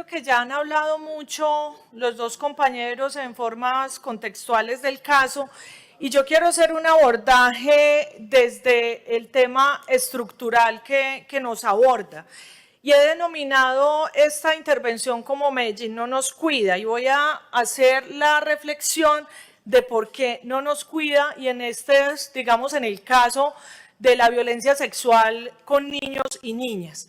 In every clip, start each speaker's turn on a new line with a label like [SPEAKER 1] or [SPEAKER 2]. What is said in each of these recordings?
[SPEAKER 1] creo que ya han hablado mucho los dos compañeros en formas contextuales del caso y yo quiero hacer un abordaje desde el tema estructural que nos aborda. Y he denominado esta intervención como Medellín no nos cuida y voy a hacer la reflexión de por qué no nos cuida y en digamos, en el caso de la violencia sexual con niños y niñas.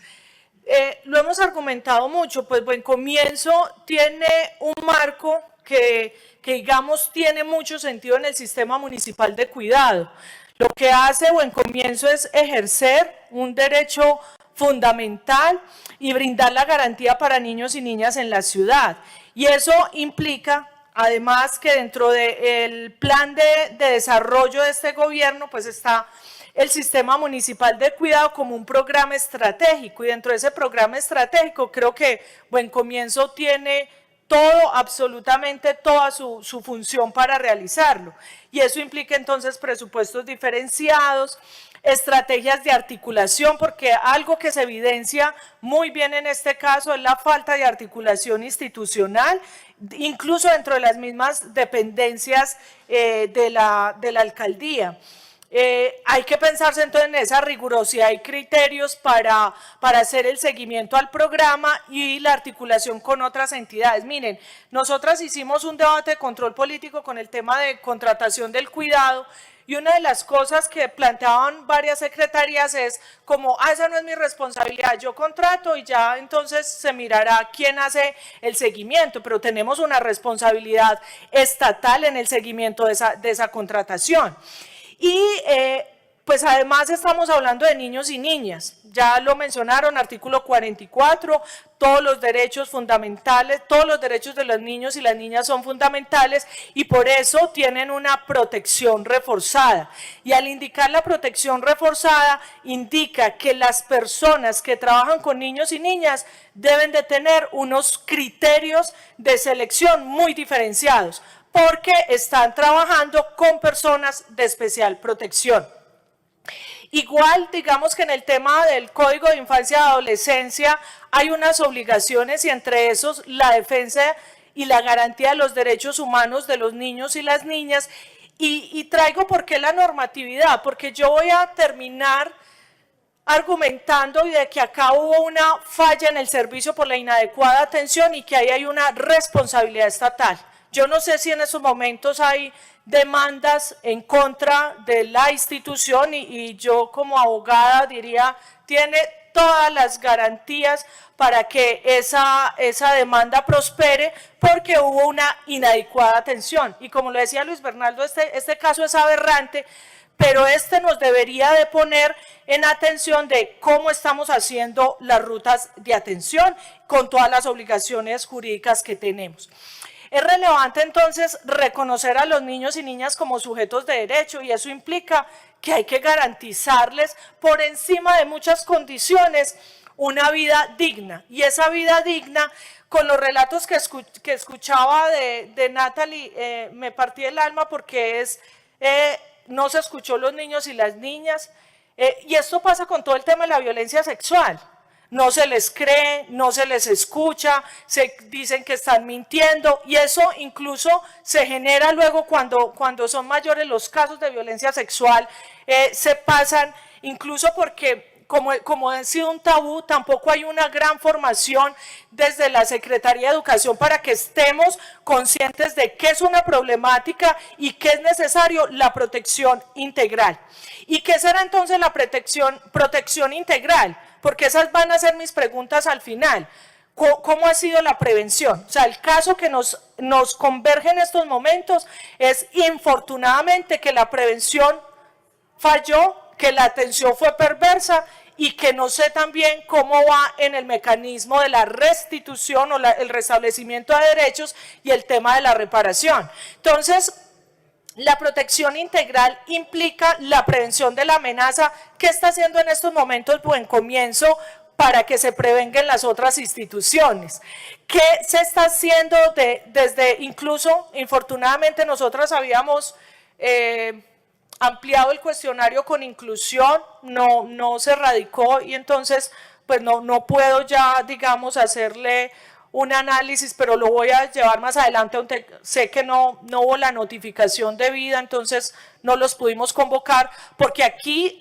[SPEAKER 1] Lo hemos argumentado mucho, pues Buen Comienzo tiene un marco que digamos tiene mucho sentido en el sistema municipal de cuidado. Lo que hace Buen Comienzo es ejercer un derecho fundamental y brindar la garantía para niños y niñas en la ciudad. Y eso implica, además, que dentro del plan de desarrollo de este gobierno, pues está el sistema municipal de cuidado como un programa estratégico y dentro de ese programa estratégico creo que Buen Comienzo tiene todo, absolutamente toda su función para realizarlo y eso implica entonces presupuestos diferenciados, estrategias de articulación, porque algo que se evidencia muy bien en este caso es la falta de articulación institucional, incluso dentro de las mismas dependencias de la alcaldía. Hay que pensarse entonces en esa rigurosidad y criterios para hacer el seguimiento al programa y la articulación con otras entidades. Miren, nosotras hicimos un debate de control político con el tema de contratación del cuidado y una de las cosas que planteaban varias secretarías es como, esa no es mi responsabilidad, yo contrato y ya entonces se mirará quién hace el seguimiento, pero tenemos una responsabilidad estatal en el seguimiento de esa contratación. Y pues además estamos hablando de niños y niñas, ya lo mencionaron, artículo 44, todos los derechos fundamentales, todos los derechos de los niños y las niñas son fundamentales y por eso tienen una protección reforzada. Y al indicar la protección reforzada, indica que las personas que trabajan con niños y niñas deben de tener unos criterios de selección muy diferenciados, porque están trabajando con personas de especial protección. Igual, digamos que en el tema del Código de Infancia y Adolescencia hay unas obligaciones y entre esos la defensa y la garantía de los derechos humanos de los niños y las niñas. Y traigo por qué la normatividad, porque yo voy a terminar argumentando de que acá hubo una falla en el servicio por la inadecuada atención y que ahí hay una responsabilidad estatal. Yo no sé si en esos momentos hay demandas en contra de la institución y yo como abogada diría, tiene todas las garantías para que esa demanda prospere porque hubo una inadecuada atención. Y como lo decía Luis Bernardo, este caso es aberrante, pero nos debería de poner en atención de cómo estamos haciendo las rutas de atención con todas las obligaciones jurídicas que tenemos. Es relevante entonces reconocer a los niños y niñas como sujetos de derecho y eso implica que hay que garantizarles por encima de muchas condiciones una vida digna y esa vida digna con los relatos que escuchaba de Natalie me partí el alma porque no se escuchó los niños y las niñas y esto pasa con todo el tema de la violencia sexual. No se les cree, no se les escucha, se dicen que están mintiendo y eso incluso se genera luego cuando son mayores los casos de violencia sexual, se pasan incluso porque como ha sido un tabú, tampoco hay una gran formación desde la Secretaría de Educación para que estemos conscientes de qué es una problemática y qué es necesario la protección integral. ¿Y qué será entonces la protección integral? Porque esas van a ser mis preguntas al final. ¿Cómo ha sido la prevención? O sea, el caso que nos converge en estos momentos es infortunadamente que la prevención falló, que la atención fue perversa y que no sé también cómo va en el mecanismo de la restitución o el restablecimiento de derechos y el tema de la reparación. Entonces, la protección integral implica la prevención de la amenaza. ¿Qué está haciendo en estos momentos Buen Comienzo para que se prevengan las otras instituciones? ¿Qué se está haciendo desde incluso, infortunadamente, nosotras habíamos ampliado el cuestionario con inclusión, no se radicó y entonces pues no puedo ya, digamos, hacerle un análisis, pero lo voy a llevar más adelante, aunque sé que no hubo la notificación debida, entonces no los pudimos convocar, porque aquí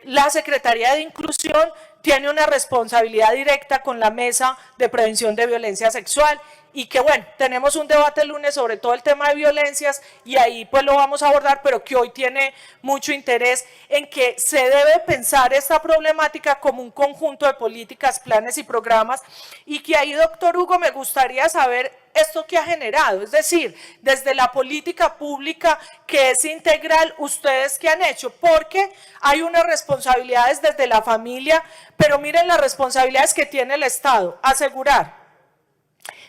[SPEAKER 1] la Secretaría de Inclusión tiene una responsabilidad directa con la Mesa de Prevención de Violencia Sexual, y que bueno, tenemos un debate el lunes sobre todo el tema de violencias y ahí pues lo vamos a abordar, pero que hoy tiene mucho interés en que se debe pensar esta problemática como un conjunto de políticas, planes y programas, y que ahí, doctor Hugo, me gustaría saber esto que ha generado, es decir, desde la política pública que es integral, ustedes qué han hecho, porque hay unas responsabilidades desde la familia, pero miren las responsabilidades que tiene el Estado, asegurar,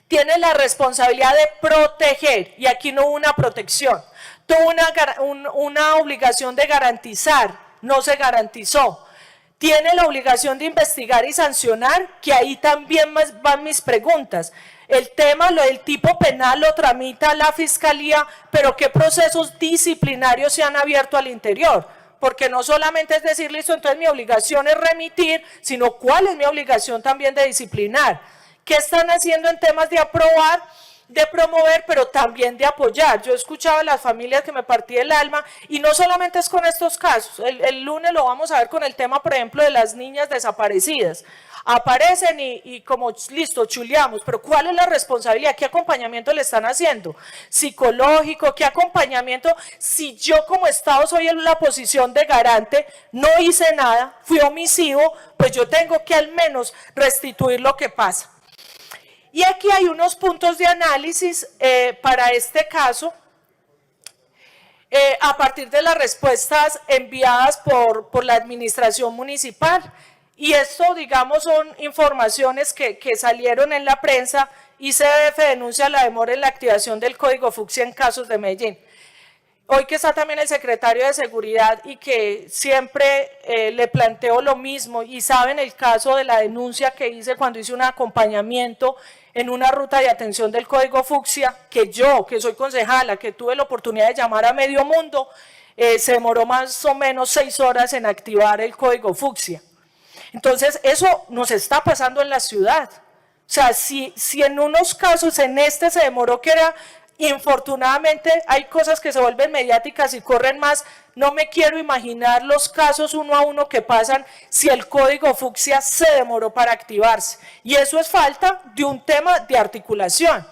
[SPEAKER 1] tiene la responsabilidad de proteger, y aquí no hubo una protección, tuvo una obligación de garantizar, no se garantizó, tiene la obligación de investigar y sancionar, que ahí también van mis preguntas. El tema, el tipo penal lo tramita la Fiscalía, pero ¿qué procesos disciplinarios se han abierto al interior? Porque no solamente es decir, listo, entonces mi obligación es remitir, sino cuál es mi obligación también de disciplinar. ¿Qué están haciendo en temas de aprobar, de promover, pero también de apoyar? Yo he escuchado a las familias que me partí el alma, y no solamente es con estos casos, el lunes lo vamos a ver con el tema, por ejemplo, de las niñas desaparecidas. Aparecen y como listo, chuleamos, pero ¿cuál es la responsabilidad? ¿Qué acompañamiento le están haciendo? Psicológico, ¿qué acompañamiento? Si yo como Estado soy en la posición de garante, no hice nada, fui omisivo, pues yo tengo que al menos restituir lo que pasa. Y aquí hay unos puntos de análisis para este caso, a partir de las respuestas enviadas por la administración municipal. Y esto, digamos, son informaciones que salieron en la prensa. ICBF denuncia la demora en la activación del Código Fucsia en casos de Medellín. Hoy que está también el secretario de Seguridad y que siempre le planteo lo mismo, y saben el caso de la denuncia que hice cuando hice un acompañamiento en una ruta de atención del Código Fucsia, que yo, que soy concejala, que tuve la oportunidad de llamar a medio mundo, se demoró más o menos 6 horas en activar el Código Fucsia. Entonces, eso nos está pasando en la ciudad. O sea, si en unos casos, en este se demoró, que era, infortunadamente, hay cosas que se vuelven mediáticas y corren más, no me quiero imaginar los casos uno a uno que pasan si el Código Fucsia se demoró para activarse. Y eso es falta de un tema de articulación.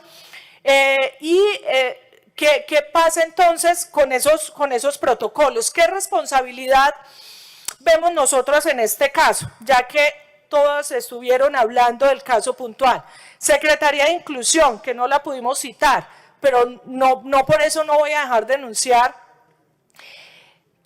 [SPEAKER 1] ¿Qué pasa entonces con esos protocolos? ¿Qué responsabilidad vemos nosotros en este caso, ya que todas estuvieron hablando del caso puntual? Secretaría de Inclusión, que no la pudimos citar, pero no por eso no voy a dejar de denunciar.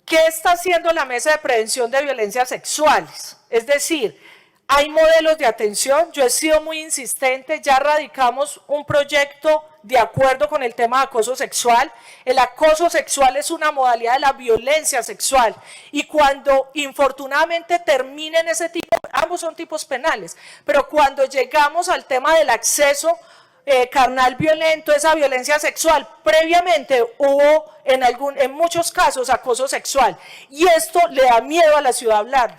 [SPEAKER 1] ¿Qué está haciendo la Mesa de Prevención de Violencias Sexuales? Es decir, hay modelos de atención, yo he sido muy insistente, ya radicamos un proyecto de acuerdo con el tema de acoso sexual. El acoso sexual es una modalidad de la violencia sexual, y cuando infortunadamente terminen ese tipo, ambos son tipos penales, pero cuando llegamos al tema del acceso carnal violento, esa violencia sexual, previamente hubo en muchos casos acoso sexual, y esto le da miedo a la ciudad hablarlo.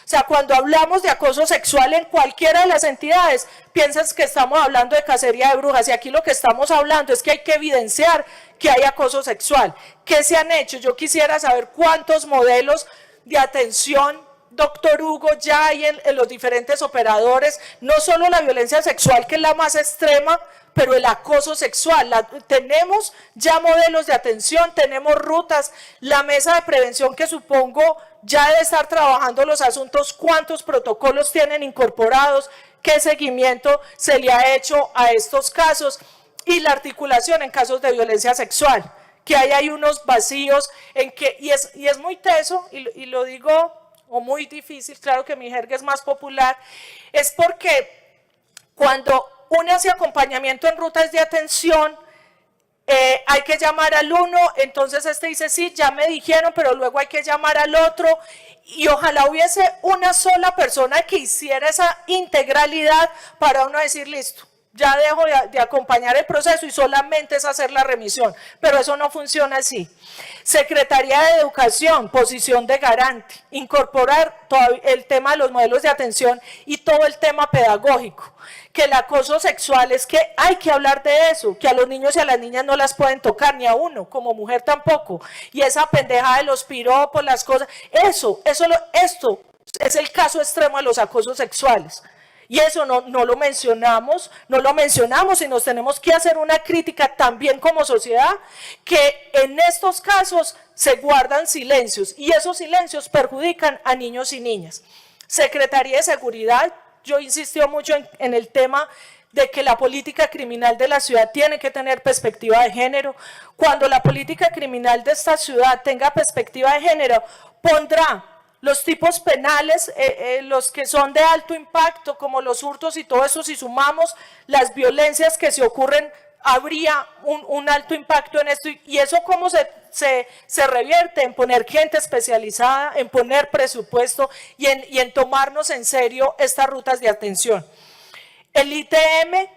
[SPEAKER 1] O sea, cuando hablamos de acoso sexual en cualquiera de las entidades, piensas que estamos hablando de cacería de brujas, y aquí lo que estamos hablando es que hay que evidenciar que hay acoso sexual. ¿Qué se han hecho? Yo quisiera saber cuántos modelos de atención, doctor Hugo, ya hay en los diferentes operadores, no solo la violencia sexual, que es la más extrema, pero el acoso sexual. Tenemos ya modelos de atención, tenemos rutas, la mesa de prevención, que supongo ya debe estar trabajando los asuntos, cuántos protocolos tienen incorporados, qué seguimiento se le ha hecho a estos casos, y la articulación en casos de violencia sexual, que ahí hay unos vacíos en que, y es muy teso, y lo digo, o muy difícil, claro que mi jerga es más popular, es porque cuando uno hace acompañamiento en rutas de atención, hay que llamar al uno, entonces este dice, sí, ya me dijeron, pero luego hay que llamar al otro, y ojalá hubiese una sola persona que hiciera esa integralidad para uno decir, listo, ya dejo de acompañar el proceso y solamente es hacer la remisión, pero eso no funciona así. Secretaría de Educación, posición de garante, incorporar todo el tema de los modelos de atención y todo el tema pedagógico. que el acoso sexual es que hay que hablar de eso, que a los niños y a las niñas no las pueden tocar, ni a uno, como mujer tampoco, y esa pendeja de los piropos, las cosas, esto es el caso extremo de los acosos sexuales. Y eso no lo mencionamos y nos tenemos que hacer una crítica también como sociedad, que en estos casos se guardan silencios y esos silencios perjudican a niños y niñas. Secretaría de Seguridad, yo insistió mucho en el tema de que la política criminal de la ciudad tiene que tener perspectiva de género. Cuando la política criminal de esta ciudad tenga perspectiva de género, pondrá los tipos penales, los que son de alto impacto, como los hurtos y todo eso, si sumamos las violencias que se ocurren, habría un alto impacto en esto. Y eso cómo se revierte en poner gente especializada, en poner presupuesto y en tomarnos en serio estas rutas de atención. El ITM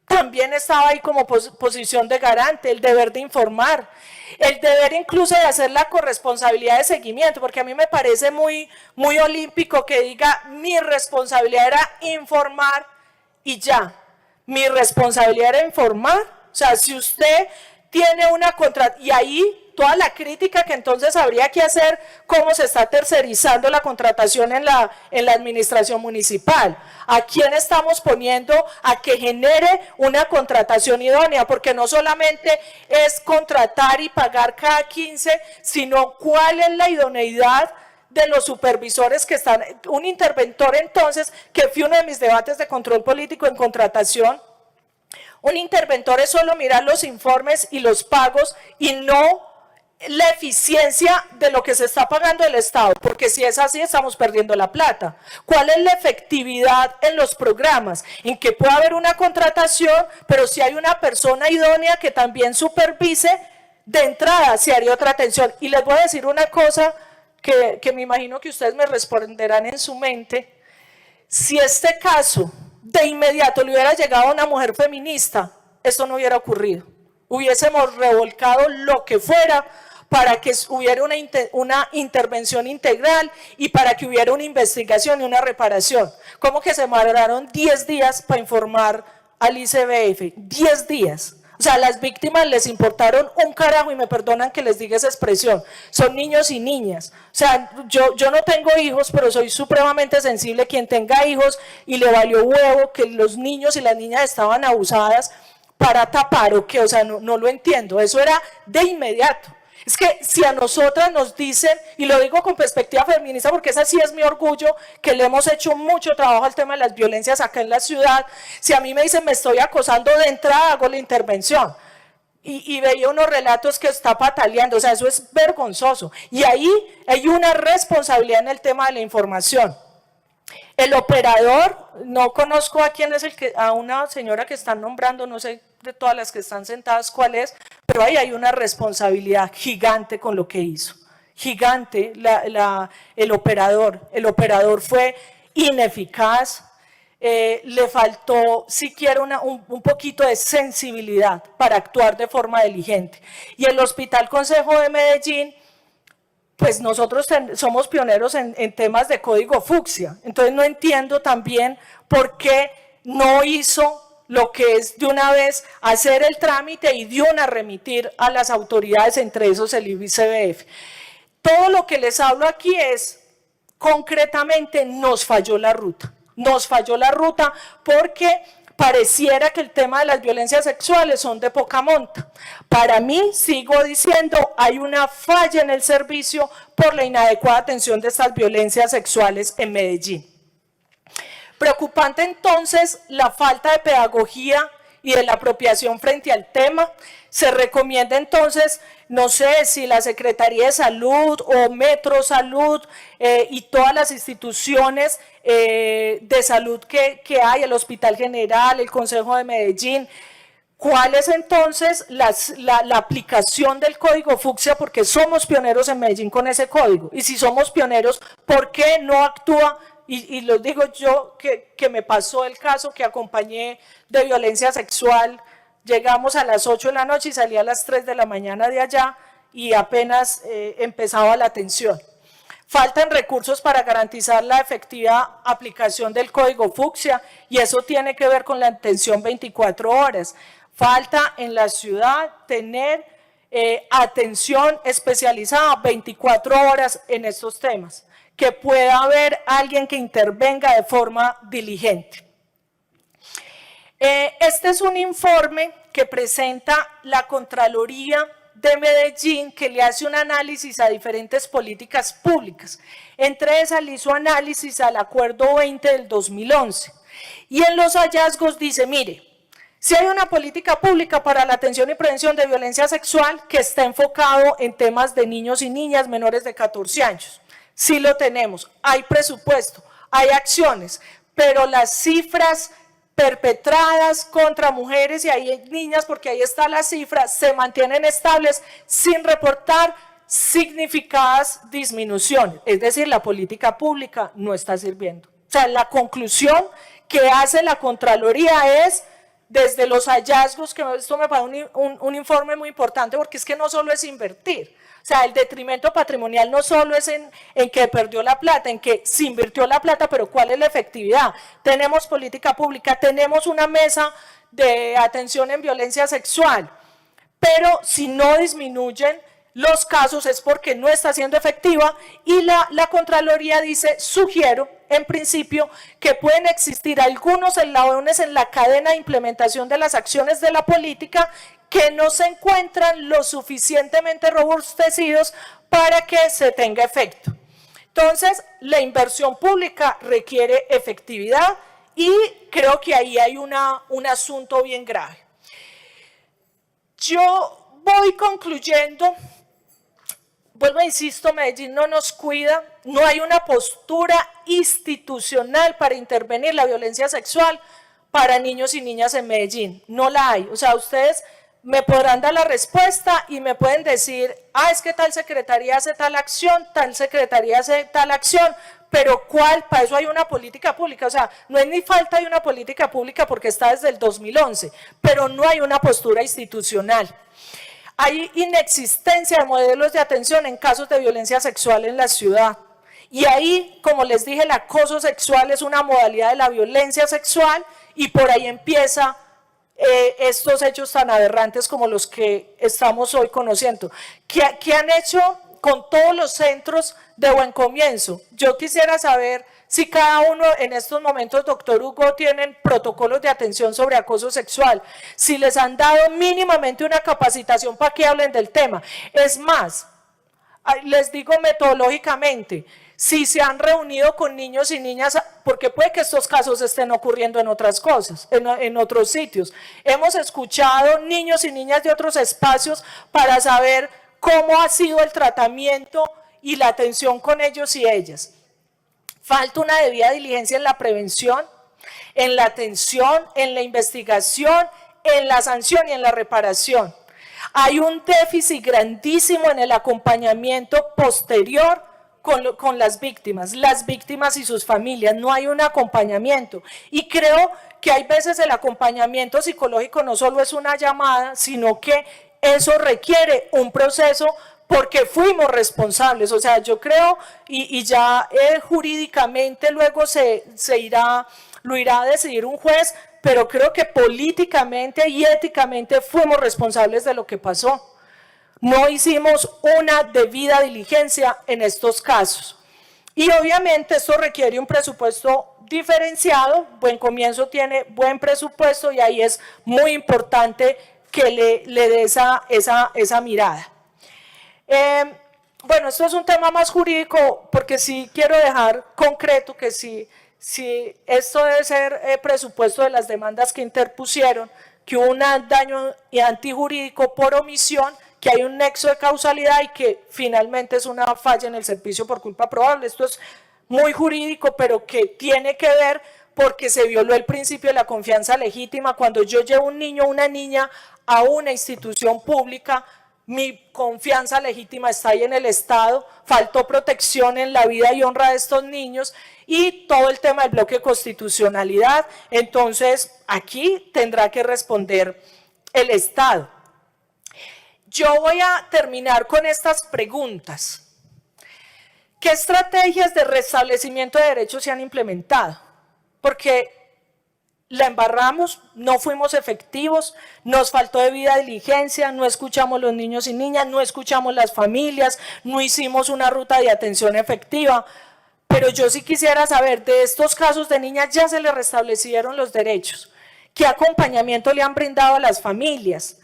[SPEAKER 1] también estaba ahí como posición de garante, el deber de informar, el deber incluso de hacer la corresponsabilidad de seguimiento, porque a mí me parece muy olímpico que diga mi responsabilidad era informar y ya, mi responsabilidad era informar, o sea, si usted tiene una y ahí toda la crítica que entonces habría que hacer, cómo se está tercerizando la contratación en la administración municipal. ¿A quién estamos poniendo a que genere una contratación idónea? Porque no solamente es contratar y pagar cada 15, sino cuál es la idoneidad de los supervisores que están. Un interventor entonces, que fue uno de mis debates de control político en contratación, un interventor es solo mirar los informes y los pagos y no la eficiencia de lo que se está pagando el Estado, porque si es así estamos perdiendo la plata. ¿Cuál es la efectividad en los programas? En que puede haber una contratación, pero si hay una persona idónea que también supervise, de entrada se haría otra atención. Y les voy a decir una cosa que me imagino que ustedes me responderán en su mente. Si este caso de inmediato le hubiera llegado a una mujer feminista, esto no hubiera ocurrido. Hubiésemos revolcado lo que fuera para que hubiera una intervención integral y para que hubiera una investigación y una reparación. ¿Cómo que se demoraron 10 días para informar al ICBF? 10 días. O sea, a las víctimas les importaron un carajo, y me perdonan que les diga esa expresión. Son niños y niñas. O sea, yo no tengo hijos, pero soy supremamente sensible. Quien tenga hijos y le valió huevo que los niños y las niñas estaban abusadas para tapar o qué, o sea, no lo entiendo. Eso era de inmediato. Es que si a nosotras nos dicen, y lo digo con perspectiva feminista porque ese sí es mi orgullo, que le hemos hecho mucho trabajo al tema de las violencias acá en la ciudad, si a mí me dicen me estoy acosando, de entrada hago la intervención. Y veía unos relatos que está pataleando, o sea, eso es vergonzoso. Y ahí hay una responsabilidad en el tema de la información. El operador, no conozco a quién es a una señora que están nombrando, no sé de todas las que están sentadas cuál es, pero ahí hay una responsabilidad gigante con lo que hizo. Gigante el operador fue ineficaz, le faltó siquiera un poquito de sensibilidad para actuar de forma diligente. Y el Hospital Consejo de Medellín, pues nosotros somos pioneros en temas de código fucsia, entonces no entiendo también por qué no hizo lo que es de una vez hacer el trámite y de una remitir a las autoridades, entre esos el ICBF. Todo lo que les hablo aquí es, concretamente, nos falló la ruta porque pareciera que el tema de las violencias sexuales son de poca monta. Para mí, sigo diciendo, hay una falla en el servicio por la inadecuada atención de estas violencias sexuales en Medellín. Preocupante entonces la falta de pedagogía y de la apropiación frente al tema. Se recomienda entonces, no sé si la Secretaría de Salud o Metro Salud y todas las instituciones de salud que hay, el Hospital General, el Consejo de Medellín, ¿cuál es entonces la aplicación del código fucsia? Porque somos pioneros en Medellín con ese código. Y si somos pioneros, ¿por qué no actúa? Y lo digo yo, que me pasó el caso que acompañé de violencia sexual. Llegamos a las 8 de la noche y salí a las 3 de la mañana de allá y apenas empezaba la atención. Faltan recursos para garantizar la efectiva aplicación del Código Fucsia y eso tiene que ver con la atención 24 horas. Falta en la ciudad tener atención especializada 24 horas en estos temas, que pueda haber alguien que intervenga de forma diligente. Este es un informe que presenta la Contraloría de Medellín, que le hace un análisis a diferentes políticas públicas. Entre esas le hizo análisis al Acuerdo 20 del 2011. Y en los hallazgos dice, mire, si hay una política pública para la atención y prevención de violencia sexual que está enfocado en temas de niños y niñas menores de 14 años. Sí lo tenemos, hay presupuesto, hay acciones, pero las cifras perpetradas contra mujeres y hay niñas, porque ahí está la cifra, se mantienen estables sin reportar significadas disminuciones. Es decir, la política pública no está sirviendo. O sea, la conclusión que hace la Contraloría es, desde los hallazgos, que esto me parece un informe muy importante, porque es que no solo es invertir, o sea, el detrimento patrimonial no solo es en que perdió la plata, en que se invirtió la plata, pero ¿cuál es la efectividad? Tenemos política pública, tenemos una mesa de atención en violencia sexual, pero si no disminuyen los casos es porque no está siendo efectiva y la Contraloría dice, sugiero en principio que pueden existir algunos eslabones en la cadena de implementación de las acciones de la política que no se encuentran lo suficientemente robustecidos para que se tenga efecto. Entonces, la inversión pública requiere efectividad y creo que ahí hay un asunto bien grave. Yo voy concluyendo. Vuelvo, insisto, Medellín no nos cuida, no hay una postura institucional para intervenir la violencia sexual para niños y niñas en Medellín, no la hay. O sea, ustedes me podrán dar la respuesta y me pueden decir, es que tal secretaría hace tal acción, tal secretaría hace tal acción, pero ¿cuál? Para eso hay una política pública, o sea, no es ni falta de una política pública porque está desde el 2011, pero no hay una postura institucional. Hay inexistencia de modelos de atención en casos de violencia sexual en la ciudad. Y ahí, como les dije, el acoso sexual es una modalidad de la violencia sexual y por ahí empieza estos hechos tan aberrantes como los que estamos hoy conociendo. ¿Qué han hecho con todos los centros de Buen Comienzo? Yo quisiera saber si cada uno en estos momentos, doctor Hugo, tienen protocolos de atención sobre acoso sexual, si les han dado mínimamente una capacitación para que hablen del tema. Es más, les digo metodológicamente, si se han reunido con niños y niñas, porque puede que estos casos estén ocurriendo en otras cosas, en otros sitios. Hemos escuchado niños y niñas de otros espacios para saber cómo ha sido el tratamiento y la atención con ellos y ellas. Falta una debida diligencia en la prevención, en la atención, en la investigación, en la sanción y en la reparación. Hay un déficit grandísimo en el acompañamiento posterior con las víctimas y sus familias. No hay un acompañamiento. Y creo que hay veces el acompañamiento psicológico no solo es una llamada, sino que eso requiere un proceso porque fuimos responsables. O sea, yo creo, y ya jurídicamente luego lo irá a decidir un juez, pero creo que políticamente y éticamente fuimos responsables de lo que pasó. No hicimos una debida diligencia en estos casos. Y obviamente esto requiere un presupuesto diferenciado. Buen Comienzo tiene buen presupuesto y ahí es muy importante que le dé esa mirada. Bueno, esto es un tema más jurídico porque sí quiero dejar concreto que si esto debe ser presupuesto de las demandas que interpusieron, que hubo un daño antijurídico por omisión, que hay un nexo de causalidad y que finalmente es una falla en el servicio por culpa probable. Esto es muy jurídico, pero que tiene que ver porque se violó el principio de la confianza legítima. Cuando yo llevo un niño o una niña a una institución pública, mi confianza legítima está ahí en el Estado, faltó protección en la vida y honra de estos niños y todo el tema del bloque de constitucionalidad. Entonces, aquí tendrá que responder el Estado. Yo voy a terminar con estas preguntas. ¿qué estrategias de restablecimiento de derechos se han implementado? Porque la embarramos, no fuimos efectivos, nos faltó debida diligencia, no escuchamos los niños y niñas, no escuchamos las familias, no hicimos una ruta de atención efectiva. Pero yo sí quisiera saber, de estos casos de niñas ya se les restablecieron los derechos. ¿Qué acompañamiento le han brindado a las familias?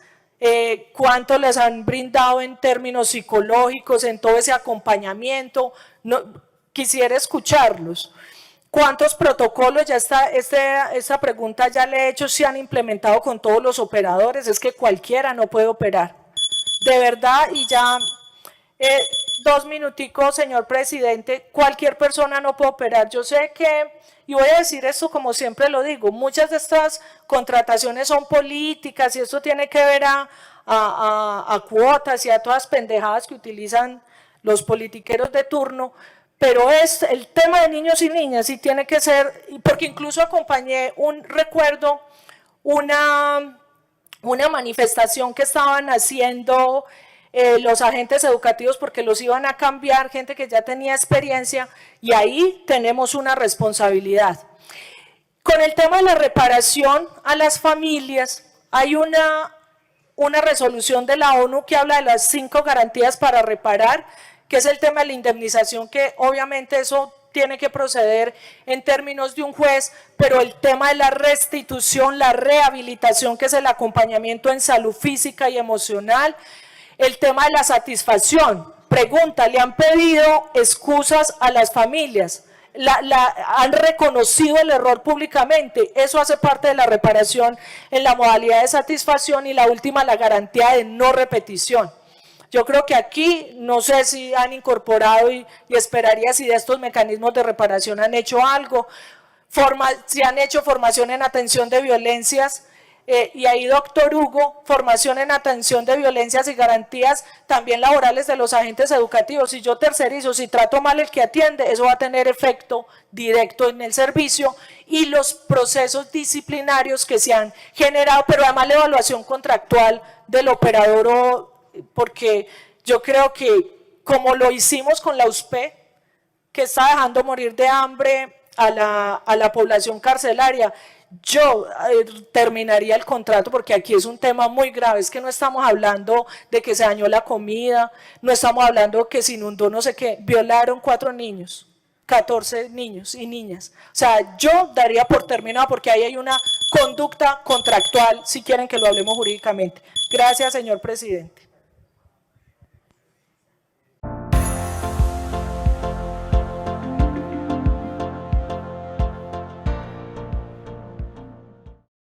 [SPEAKER 1] ¿Cuánto les han brindado en términos psicológicos, en todo ese acompañamiento? Quisiera escucharlos. ¿Cuántos protocolos, ya está, esta pregunta ya le he hecho, se han implementado con todos los operadores? Es que cualquiera no puede operar. De verdad, y ya 2 minuticos, señor presidente, cualquier persona no puede operar. Yo sé que, y voy a decir esto como siempre lo digo, muchas de estas contrataciones son políticas y esto tiene que ver a cuotas y a todas pendejadas que utilizan los politiqueros de turno, pero es el tema de niños y niñas y tiene que ser, porque incluso acompañé recuerdo una manifestación que estaban haciendo los agentes educativos porque los iban a cambiar, gente que ya tenía experiencia, y ahí tenemos una responsabilidad. Con el tema de la reparación a las familias, hay una resolución de la ONU que habla de las 5 garantías para reparar, que es el tema de la indemnización, que obviamente eso tiene que proceder en términos de un juez, pero el tema de la restitución, la rehabilitación, que es el acompañamiento en salud física y emocional, el tema de la satisfacción. Pregunta, ¿le han pedido excusas a las familias? ¿Han reconocido el error públicamente? Eso hace parte de la reparación en la modalidad de satisfacción, y la última, la garantía de no repetición. Yo creo que aquí, no sé si han incorporado y esperaría si de estos mecanismos de reparación han hecho algo, si han hecho formación en atención de violencias, y ahí, doctor Hugo, formación en atención de violencias y garantías también laborales de los agentes educativos. Si yo tercerizo, si trato mal el que atiende, eso va a tener efecto directo en el servicio, y los procesos disciplinarios que se han generado, pero además la evaluación contractual del operador, porque yo creo que como lo hicimos con la USPE, que está dejando morir de hambre a la población carcelaria, yo terminaría el contrato, porque aquí es un tema muy grave. Es que no estamos hablando de que se dañó la comida, no estamos hablando que se inundó no sé qué, violaron 4 niños, 14 niños y niñas. O sea, yo daría por terminado, porque ahí hay una conducta contractual, si quieren que lo hablemos jurídicamente. Gracias, señor presidente.